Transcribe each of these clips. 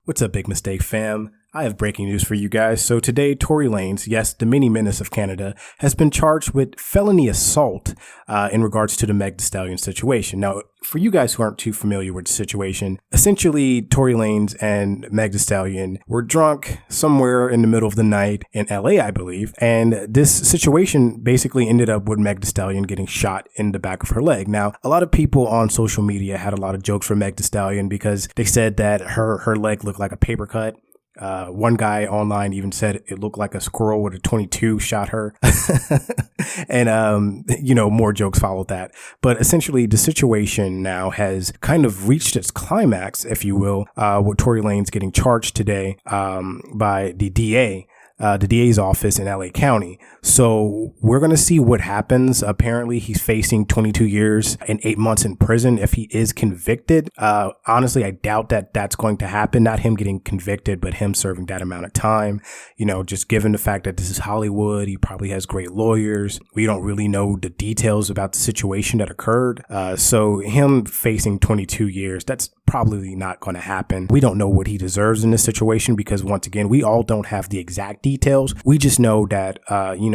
What's up, Big Mistake fam? I have breaking news for you guys. So today, Tory Lanez, yes, the mini menace of Canada, has been charged with felony assault in regards to the Meg Thee Stallion situation. Now, for you guys who aren't too familiar with the situation, essentially, Tory Lanez and Meg Thee Stallion were drunk somewhere in the middle of the night in LA, I believe. And this situation basically ended up with Meg Thee Stallion getting shot in the back of her leg. Now, a lot of people on social media had a lot of jokes for Meg Thee Stallion because they said that her leg looked like a paper cut. One guy online even said it looked like a squirrel with a 22 shot her. And, more jokes followed that. But essentially, the situation now has kind of reached its climax, if you will, with Tory Lanez getting charged today by the DA. The DA's office in LA County. So we're going to see what happens. Apparently, he's facing 22 years and 8 months in prison if he is convicted. Honestly, I doubt that that's going to happen. Not him getting convicted, but him serving that amount of time. Just given the fact that this is Hollywood, he probably has great lawyers. We don't really know the details about the situation that occurred. So him facing 22 years, that's probably not going to happen. We don't know what he deserves in this situation because, once again, we all don't have the exact details. We just know that,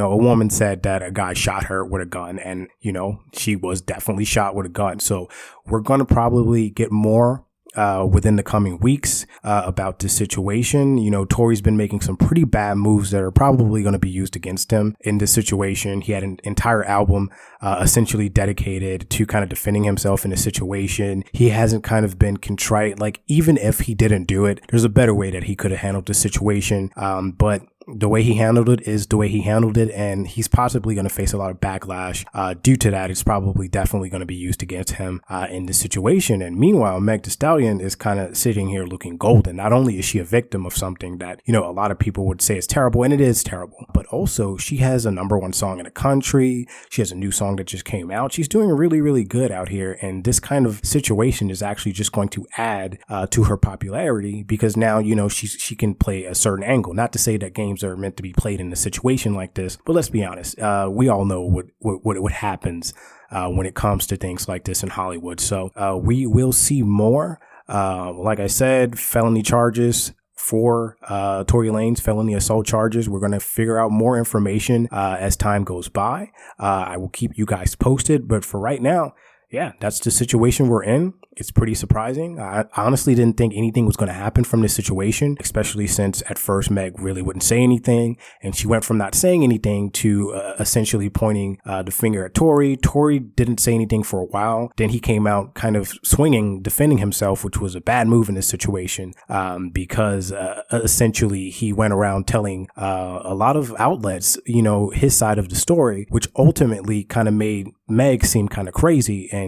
a woman said that a guy shot her with a gun and, she was definitely shot with a gun. So we're going to probably get more within the coming weeks about this situation. Tory's been making some pretty bad moves that are probably going to be used against him in this situation. He had an entire album essentially dedicated to kind of defending himself in a situation. He hasn't kind of been contrite. Like, even if he didn't do it, there's a better way that he could have handled the situation. But the way he handled it is the way he handled it, and he's possibly going to face a lot of backlash due to that. It's probably definitely going to be used against him in this situation. And meanwhile, Meg Thee Stallion is kind of sitting here looking golden. Not only is she a victim of something that, a lot of people would say is terrible, and it is terrible, but also she has a #1 song in the country. She has a new song that just came out. She's doing really, really good out here, and this kind of situation is actually just going to add to her popularity because now, she can play a certain angle. Not to say that games are meant to be played in a situation like this, but let's be honest, we all know what happens when it comes to things like this in Hollywood. So we will see more. Like I said, felony charges for Tory Lanez, felony assault charges. We're going to figure out more information as time goes by. I will keep you guys posted, but for right now, yeah, that's the situation we're in. It's pretty surprising. I honestly didn't think anything was going to happen from this situation, especially since at first Meg really wouldn't say anything. And she went from not saying anything to essentially pointing the finger at Tory. Tory didn't say anything for a while. Then he came out kind of swinging, defending himself, which was a bad move in this situation because essentially he went around telling a lot of outlets, his side of the story, which ultimately kind of made Meg seem kind of crazy. And,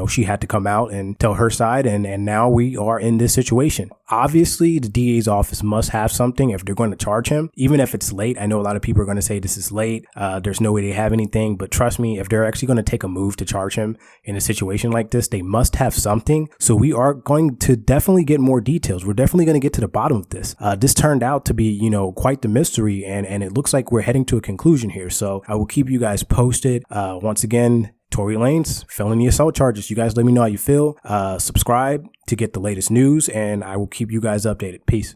she had to come out and tell her side. And now we are in this situation. Obviously, the DA's office must have something if they're going to charge him, even if it's late. I know a lot of people are going to say this is late. There's no way they have anything. But trust me, if they're actually going to take a move to charge him in a situation like this, they must have something. So we are going to definitely get more details. We're definitely going to get to the bottom of this. This turned out to be, quite the mystery. And it looks like we're heading to a conclusion here. So I will keep you guys posted. Once again, Tory Lanez, felony assault charges. You guys let me know how you feel. Subscribe to get the latest news, and I will keep you guys updated. Peace.